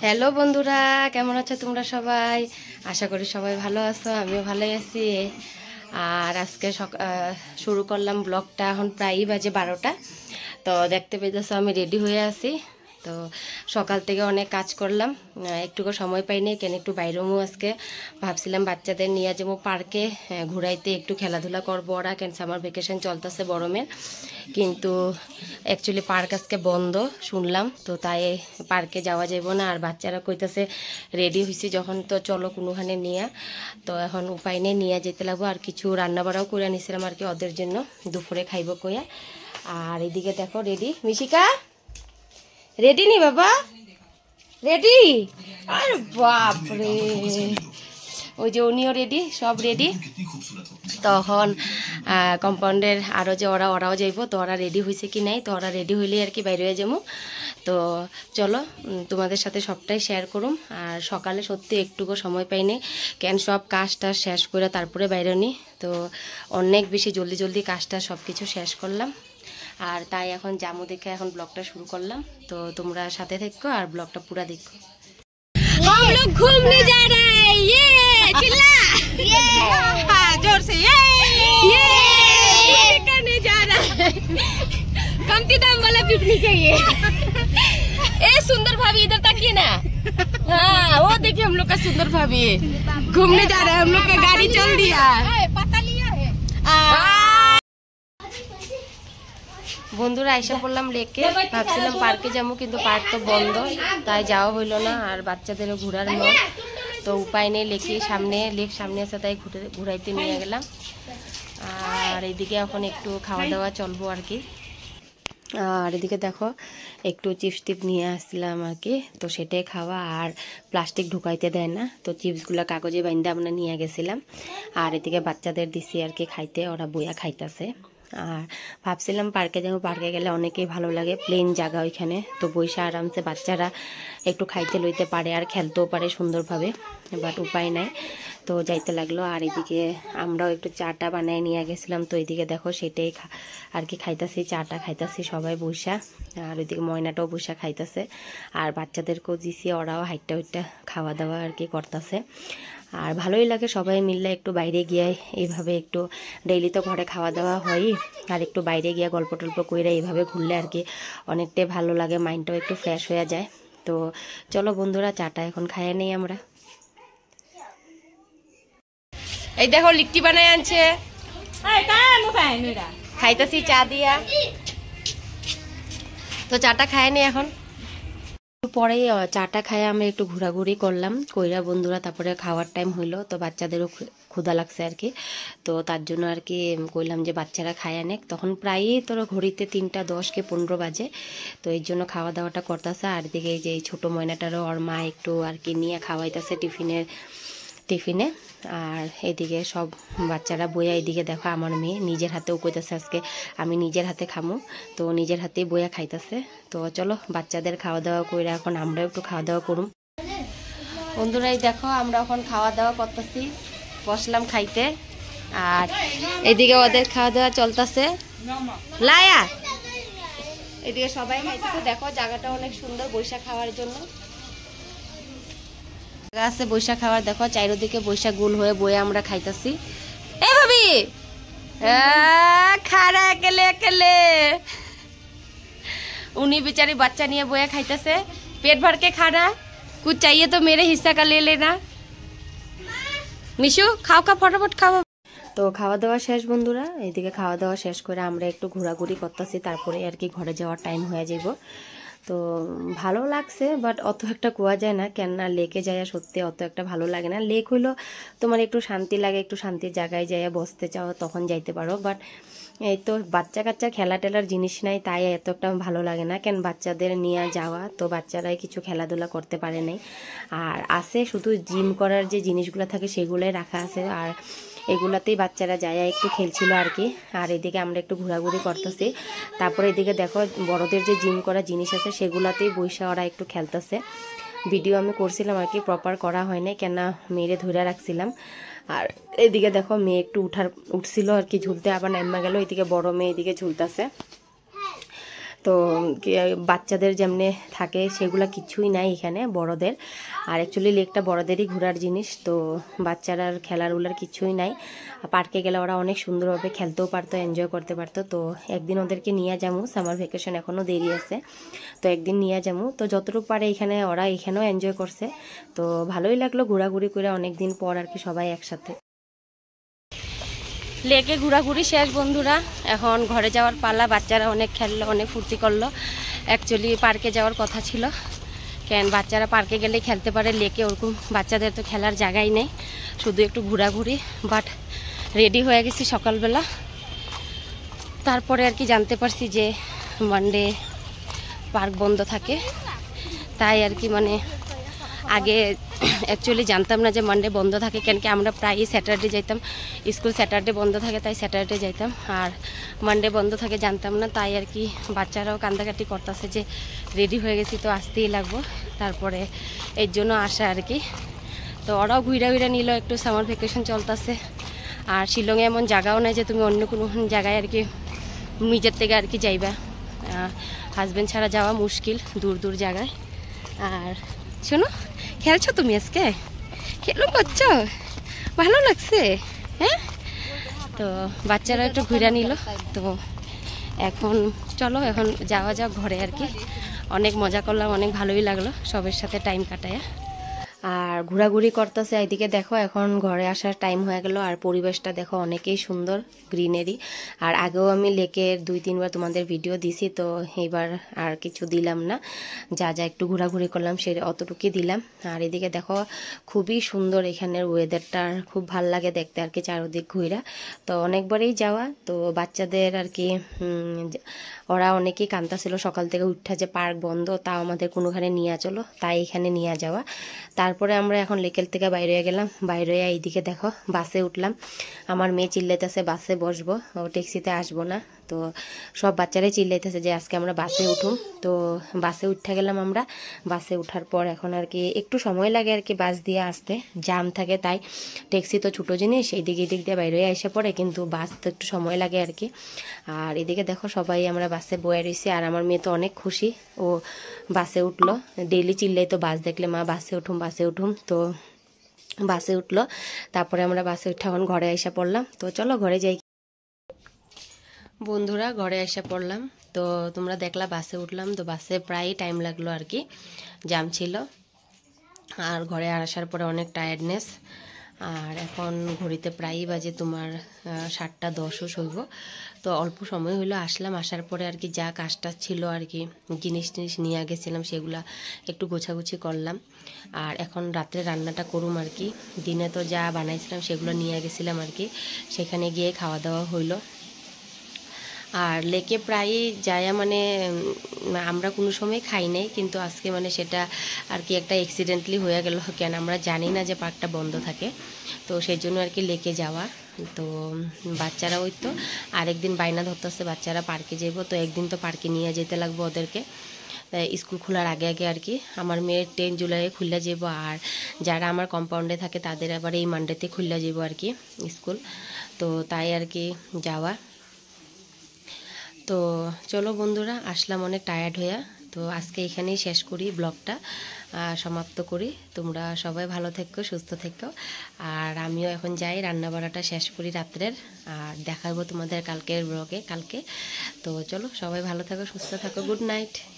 Hello বন্ধুরা, কেমন আছো তোমরা সবাই? আশা করি সবাই ভালো আছো, আমিও ভালোই আছি। আর আজকে শুরু করলাম ব্লগটা। এখন প্রায়ই বাজে 12টা। তো দেখতে পেয়েছো আমি রেডি হয়ে আছি। তো সকাল থেকে অনেক কাজ করলাম, একটুকু সময় পাইনি। কেন একটু বাইরেও আজকে ভাবছিলাম বাচ্চাদের নিয়ে যাবো পার্কে ঘুরাইতে, একটু খেলাধুলা করবো। ওরা কেন সামার ভ্যাকেশন চলতেছে গরমের, কিন্তু অ্যাকচুয়ালি পার্ক আজকে বন্ধ শুনলাম। তো তাই পার্কে যাওয়া যাব না। আর বাচ্চারা কইতেছে রেডি হয়েছি যখন, তো চলো কোনোখানে নিয়ে। তো এখন উপায় নেই, নিয়ে যেতে লাগবো। আর কিছু রান্নাবাড়াও করে নিয়েছিলাম আর কি ওদের জন্য, দুপুরে খাইব কইয়া। আর এদিকে দেখো রেডি, মিশিকা রেডি নি বাবা? রেডি? আর বাপরে, ওই যে উনিও রেডি, সব রেডি। তখন কম্পাউন্ডের আরও যে ওরাও যাইব, তো ওরা রেডি হয়েছে কি নাই, তো ওরা রেডি হইলে আর কি বাইরে হয়ে যাবো। তো চলো তোমাদের সাথে সবটাই শেয়ার করুম। আর সকালে সত্যি একটুকু সময় পাইনি, কেন সব কাজটা শেষ করে তারপরে বাইরে নি। তো অনেক বেশি জলদি কাজটা সব কিছু শেষ করলাম। আর তাই এখন জামু দেখে এখন ব্লগটা শুরু করলাম। তো তোমরা সাথে থেকো আর ব্লগটা পুরা দেখো। हम लोग घूमने जा रहे हैं, ये चिल्ला, जोर से ये करने जा रहा है। कमती दाम वाला पिकनिक है ये। ए सुंदर भाभी इधर ताकिए ना। हाँ वो देखिए हम लोग का सुंदर भाभी घूमने जा रहा है। हम लोग का गाड़ी चल दिया, पता लिया है। বন্ধুরা আইসা পড়লাম লেকে, ভাবছিলাম পার্কে যাবো, কিন্তু পার্ক তো বন্ধ, তাই যাওয়া হইলো না। আর বাচ্চাদেরও ঘোরার মন, তো উপায় নেই। লেক সামনে আছে, তাই ঘুরাইতে নিয়ে গেলাম। আর এদিকে এখন একটু খাওয়া দাওয়া চলবো আর কি। আর এদিকে দেখো একটু চিপস টিপ নিয়ে আসছিলাম আর কি, তো সেটাই খাওয়া। আর প্লাস্টিক ঢুকাইতে দেয় না, তো চিপসগুলো কাগজে বাইন্দা আমরা নিয়ে গেছিলাম। আর এদিকে বাচ্চাদের দিছি আর কি খাইতে, ওরা বইয়া খাইতেছে। আর ভাবছিলাম পার্কে যাবো, পার্কে গেলে অনেকেই ভালো লাগে, প্লেন জায়গা ওইখানে, তো বইসা আরামসে বাচ্চারা একটু খাইতে লইতে পারে আর খেলতেও পারে সুন্দরভাবে। বাট উপায় নাই, তো যাইতে লাগলো। আর এদিকে আমরাও একটু চাটা বানায় নিয়ে গেছিলাম, তো এইদিকে দেখো সেটাই আর কি খাইতেছি, চাটা খাইতেছি সবাই বইসা। আর ওইদিকে ময়নাটাও বইসা খাইতেছে। আর বাচ্চাদেরকেও দিছি, ওরাও হাইটটা খাওয়া দাওয়া আর কি করতেছে। আর ভালোই লাগে সবাই মিললে একটু বাইরে গিয়ে এইভাবে, একটু ডেইলি তো ঘরে খাওয়া দাওয়া হয়, আর একটু বাইরে গিয়ে গল্প টল্প করে এইভাবে ঘুরলে আর কি অনেকটাই ভালো লাগে, মাইন্ডটাও একটু ফ্রেশ হয়ে যায়। তো চলো বন্ধুরা চাটা এখন খাইয়ে নেই আমরা। এই দেখো লিট্টি বানায় আনছে, খাইতেছি চা দিয়া। তো চাটা খায় নি এখন, পরে চাটা খায় আমরা একটু ঘোরাঘুরি করলাম কইরা বন্ধুরা। তারপরে খাওয়ার টাইম হইলো, তো বাচ্চাদেরও ক্ষুধা লাগছে আর কি, তো তার জন্য আর কি কইলাম যে বাচ্চারা খায় আনেক। তখন প্রায়ই তোর ঘড়িতে 3টা 10 কি 15 বাজে, তো এই জন্য খাওয়া দাওয়াটা করতেছে। আর দিকে এই যে এই ছোটো ময়নাটারও ওর মা একটু আর কি নিয়ে খাওয়াইতেছে টিফিনে। আর এদিকে সব বাচ্চারা বইয়া, এদিকে দেখো আমার মেয়ে নিজের হাতেও কইতেছে আজকে আমি নিজের হাতে খামু, তো নিজের হাতেই বইয়া খাইতেছে। তো চলো বাচ্চাদের খাওয়া দাওয়া করে এখন আমরাও একটু খাওয়া দাওয়া করুম। বন্ধুরা এই দেখো আমরা এখন খাওয়া দাওয়া করতেছি, বসলাম খাইতে। আর এদিকে ওদের খাওয়া দাওয়া চলতেছে। লায়া এদিকে সবাই খাইতেছে, দেখো জায়গাটা অনেক সুন্দর বৈশাখ খাওয়ার জন্য আছে। বৈশাখ খাওয়ার দেখো চারিদিকে বৈশাখ গুল হয়ে বয়ে আমরা খাইতেছি। এই ভাবি খারা একেলে একেলে, উনি बेचारी बच्चा নিয়ে বয়ে খাইতেছে। पेट भर के खाना, कुछ चाहिए तो मेरे हिस्सा का ले लेना। মিশু খাও ফটাফট খাও। তো খাওয়া দাওয়া শেষ বন্ধুরা, এদিকে খাওয়া দাওয়া শেষ করে আমরা একটু ঘোরাঘুরি করতেছি, তারপরে আর কি ঘরে যাওয়ার টাইম হয়ে যাব। তো ভালো লাগছে, বাট অত একটা কুয়া যায় না, কেননা লেকে যায় সত্যি অত একটা ভালো লাগে না। লেক হইলো তোমার একটু শান্তি লাগে, একটু শান্তির জায়গায় যায় বসতে চাও তখন যাইতে পারো। বাট এই তো বাচ্চা কাচ্চা খেলা টেলার জিনিস নাই, তাই এত একটা ভালো লাগে না। কেন বাচ্চাদের নিয়ে যাওয়া, তো বাচ্চারাই কিছু খেলাধুলা করতে পারে নাই। আর আছে শুধু জিম করার যে জিনিসগুলো থাকে সেগুলোই রাখা আছে, আর এগুলাতেই বাচ্চারা যায় একটু খেলছিল আর কি। আর এদিকে আমরা একটু ঘোরাঘুরি করতেছি। তারপরে এদিকে দেখো বড়দের যে জিম করা জিনিস আছে সেগুলাতেই বৈশা ওরা একটু খেলতেছে। ভিডিও আমি করছিলাম আর কি, প্রপার করা হয় নাই, কেন মেয়েরে ধরে রাখছিলাম। আর এদিকে দেখো মেয়ে একটু উঠছিল আর কি ঝুলতে, আবার নাম্মা গেল। এদিকে বড় মেয়ে এদিকে ঝুলতেছে। তো বাচ্চাদের যেমনে থাকে সেগুলা কিছুই নাই এখানে বড়দের। আর অ্যাকচুয়ালি লেকটা বড়দেরই ঘোরার জিনিস, তো বাচ্চারা খেলার উলার কিছুই নাই। পার্কে গেলে ওরা অনেক সুন্দরভাবে খেলতেও পারতো, এনজয় করতে পারতো। তো একদিন ওদেরকে নিয়ে যাবো, সামার ভ্যাকেশন এখনও দেরি আছে, তো একদিন নিয়ে যাবো। তো যতটুকু পারে এখানে ওরা এখানেও এনজয় করছে, তো ভালোই লাগলো ঘোরাঘুরি করে অনেকদিন পর আর কি সবাই একসাথে। লেকে ঘোরাঘুরি শেষ বন্ধুরা, এখন ঘরে যাওয়ার পালা। বাচ্চারা অনেক খেললো, অনেক ফুর্তি করলো। অ্যাকচুয়ালি পার্কে যাওয়ার কথা ছিল, কেন বাচ্চারা পার্কে গেলে খেলতে পারে, লেকে ওরকম বাচ্চাদের তো খেলার জায়গাই নেই, শুধু একটু ঘোরাঘুরি। বাট রেডি হয়ে গেছি সকালবেলা, তারপরে আর কি জানতে পারছি যে মানডে পার্ক বন্ধ থাকে। তাই আর কি মানে আগে অ্যাকচুয়ালি জানতাম না যে মানডে বন্ধ থাকে, কেন কি আমরা প্রায়ই স্যাটারডে যাইতাম, স্কুল স্যাটারডে বন্ধ থাকে তাই স্যাটারডে যাইতাম, আর মানডে বন্ধ থাকে জানতাম না। তাই আর কি বাচ্চারাও কান্দাকাটি করতেছে যে রেডি হয়ে গেছি তো আসতেই লাগবো, তারপরে এর জন্য আসা আর কি। তো ওরাও ঘুরা ঘুরা নিল, একটু সামার ভ্যাকেশন চলতেছে। আর শিলংয়ে এমন জায়গাও নেই যে তুমি অন্য কোনো জায়গায় আর কি নিজের থেকে আর কি যাইবা, হাজব্যান্ড ছাড়া যাওয়া মুশকিল দূর দূর জায়গায়। আর শোনো, খেলছো তুমি আজকে, খেলো করছো, ভালো লাগছে হ্যাঁ? তো বাচ্চারা একটু ঘুরে নিল, তো এখন চলো এখন যাওয়া যাক ঘরে আর কি। অনেক মজা করলাম, অনেক ভালোই লাগলো সবের সাথে টাইম কাটায়। আর ঘোরাঘুরি করতেছে, এইদিকে দেখো এখন ঘরে আসার টাইম হয়ে গেল। আর পরিবেশটা দেখো অনেকেই সুন্দর, গ্রিনারি। আর আগেও আমি লেকের 2-3 বার তোমাদের ভিডিও দিছি, তো এইবার আর কিছু দিলাম না, যা যা একটু ঘোরাঘুরি করলাম সে অতটুকুই দিলাম। আর এদিকে দেখো খুবই সুন্দর এখানের ওয়েদারটা, খুব ভাল লাগে দেখতে আর কি চারদিক ঘুরা। তো অনেকবারই যাওয়া, তো বাচ্চাদের আর কি ওরা অনেকেই কান্দাছিল সকাল থেকে উঠা যে পার্ক বন্ধ, তাও আমাদের কোনোখানে নিয়ে চলো, তাই এখানে নিয়ে যাওয়া। তারপরে আমরা এখন লেকেল থেকে বাইরে হয়ে গেলাম, বাইরে হয়ে এইদিকে দেখো বাসে উঠলাম। আমার মেয়ে চিল্লাইতেছে বাসে বসবো, ও ট্যাক্সিতে আসবো না। তো সব বাচ্চারাই চিল্লাইতেছে যে আজকে আমরা বাসে উঠুম। তো বাসে উঠে গেলাম আমরা। বাসে উঠার পর এখন আর কি একটু সময় লাগে আর কি বাস দিয়ে আসতে, জাম থাকে, তাই ট্যাক্সি তো ছোটো জিনিস, এইদিকে এদিক দিয়ে বাইরে হয়ে এসে পড়ে, কিন্তু বাস তো একটু সময় লাগে আর কি। আর এদিকে দেখো সবাই আমরা বাসে বয়ে রয়েছি, আর আমার মেয়ে তো অনেক খুশি, ও বাসে উঠলো। ডেইলি চিল্লাই তো বাস দেখলে, মা বাসে উঠুম বাসে উঠুম, তো বাসে উঠলো। তারপরে আমরা বাসে উঠে এখন ঘরে এসে পড়লাম। তো চলো ঘরে যাই বন্ধুরা, ঘরে এসে পড়লাম। তো তোমরা দেখলা বাসে উঠলাম, তো বাসে প্রায় টাইম লাগলো আর কি, জ্যাম ছিল। আর ঘরে আসার পরে অনেক টায়ার্ডনেস। আর এখন ঘড়িতে প্রায়ই বাজে তোমার 7টা 10ও শৈব। তো অল্প সময় হলো আসলাম, আসার পরে আর কি যা কাজটা ছিল আর কি জিনিস টিনিস নিয়ে গেছিলাম সেগুলা একটু গোছাগুছি করলাম। আর এখন রাত্রে রান্নাটা করুম আর কি। দিনে তো যা বানাইছিলাম সেগুলো নিয়ে গেছিলাম আর কি, সেখানে গিয়ে খাওয়া দাওয়া হইলো। আর লেকে প্রায়ই যায় মানে আমরা কোনো সময় খাই নাই, কিন্তু আজকে মানে সেটা আর কি একটা অ্যাক্সিডেন্টলি হয়ে গেল, কেন আমরা জানি না যে পার্কটা বন্ধ থাকে, তো সেই জন্য আর কি লেকে যাওয়া। তো বাচ্চারা ওই তো আরেকদিন বায়না ধরতেছে বাচ্চারা পার্কে যাবো, তো একদিন তো পার্কে নিয়ে যেতে লাগবে ওদেরকে, স্কুল খোলার আগে আগে আর কি। আমার মেয়ের 10 জুলাইয়ে খুলে যাব, আর যারা আমার কম্পাউন্ডে থাকে তাদের আবার এই মানডেতে খুলে যাব আর কি স্কুল, তো তাই আর কি যাওয়া। তো চলো বন্ধুরা, আসলাম অনেক টায়ার্ড হয়ে, তো আজকে এখানেই শেষ করি ব্লগটা, সমাপ্ত করি। তোমরা সবাই ভালো থেকো, সুস্থ থেকো। আর আমিও এখন যাই রান্না বাড়াটা শেষ করি রাত্রের, আর দেখাবো তোমাদের কালকের ব্লগে কালকে। তো চলো সবাই ভালো থাকো, সুস্থ থাকো, গুড নাইট।